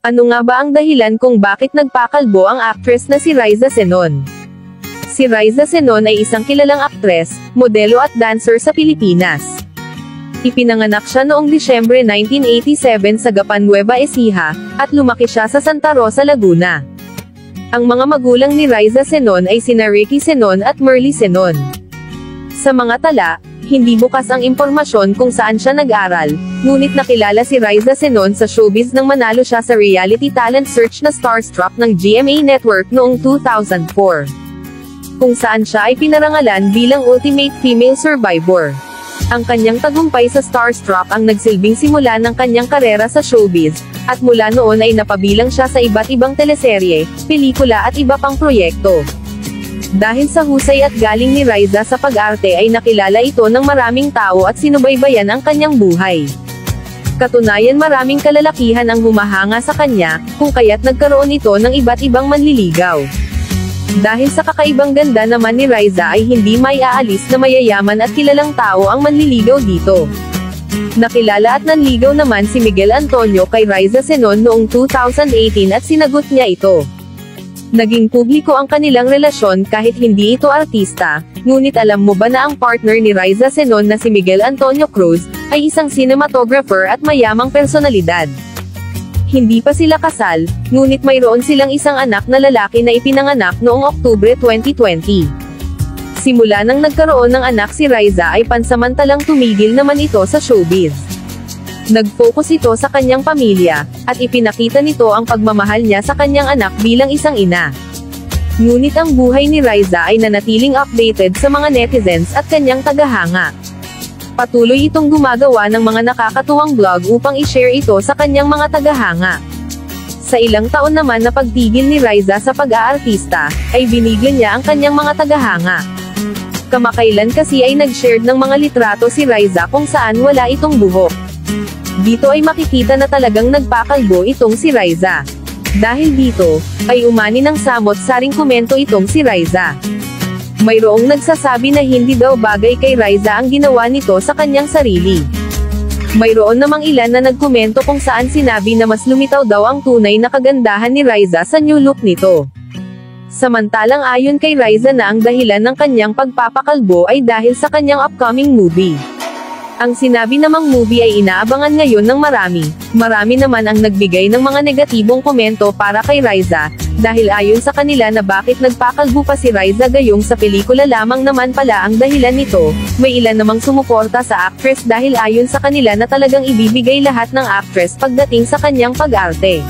Ano nga ba ang dahilan kung bakit nagpakalbo ang actress na si Riza Senon? Si Riza Senon ay isang kilalang aktres, modelo at dancer sa Pilipinas. Ipinanganak siya noong Disyembre 1987 sa Gapan, Nueva Ecija, at lumaki siya sa Santa Rosa, Laguna. Ang mga magulang ni Riza Senon ay sina Ricky Senon at Merly Senon. Sa mga tala, hindi bukas ang impormasyon kung saan siya nag-aral, ngunit nakilala si Riza Senon sa showbiz nang manalo siya sa reality talent search na Starstruck ng GMA Network noong 2004. Kung saan siya ay pinarangalan bilang Ultimate Female Survivor. Ang kanyang tagumpay sa Starstruck ang nagsilbing simula ng kanyang karera sa showbiz, at mula noon ay napabilang siya sa iba't ibang teleserye, pelikula at iba pang proyekto. Dahil sa husay at galing ni Riza sa pag-arte ay nakilala ito ng maraming tao at sinubaybayan ang kanyang buhay. Katunayan maraming kalalakihan ang humahanga sa kanya, kung kaya't nagkaroon ito ng iba't ibang manliligaw. Dahil sa kakaibang ganda naman ni Riza ay hindi maiaalis na mayayaman at kilalang tao ang manliligaw dito. Nakilala at nanligaw naman si Miguel Antonio kay Riza Senon noong 2018 at sinagot niya ito. Naging publiko ang kanilang relasyon kahit hindi ito artista, ngunit alam mo ba na ang partner ni Riza Senon na si Miguel Antonio Cruz, ay isang cinematographer at mayamang personalidad. Hindi pa sila kasal, ngunit mayroon silang isang anak na lalaki na ipinanganak noong Oktubre 2020. Simula nang nagkaroon ng anak si Riza ay pansamantalang tumigil naman ito sa showbiz. Nag-focus ito sa kanyang pamilya, at ipinakita nito ang pagmamahal niya sa kanyang anak bilang isang ina. Ngunit ang buhay ni Riza ay nanatiling updated sa mga netizens at kanyang tagahanga. Patuloy itong gumagawa ng mga nakakatuwang vlog upang i-share ito sa kanyang mga tagahanga. Sa ilang taon naman na pagtigil ni Riza sa pag-aartista, ay binigyan niya ang kanyang mga tagahanga. Kamakailan kasi ay nag-shared ng mga litrato si Riza kung saan wala itong buhok. Dito ay makikita na talagang nagpakalbo itong si Riza. Dahil dito, ay umani ng samot-saring komento itong si Riza. Mayroong nagsasabi na hindi daw bagay kay Riza ang ginawa nito sa kanyang sarili. Mayroon namang ilan na nagkomento kung saan sinabi na mas lumitaw daw ang tunay na kagandahan ni Riza sa new look nito. Samantalang ayon kay Riza na ang dahilan ng kanyang pagpapakalbo ay dahil sa kanyang upcoming movie. Ang sinabi namang movie ay inaabangan ngayon ng marami. Marami naman ang nagbigay ng mga negatibong komento para kay Riza, dahil ayon sa kanila na bakit nagpakalbo pa si Riza gayong sa pelikula lamang naman pala ang dahilan nito. May ilan namang sumuporta sa actress dahil ayon sa kanila na talagang ibibigay lahat ng actress pagdating sa kanyang pag-arte.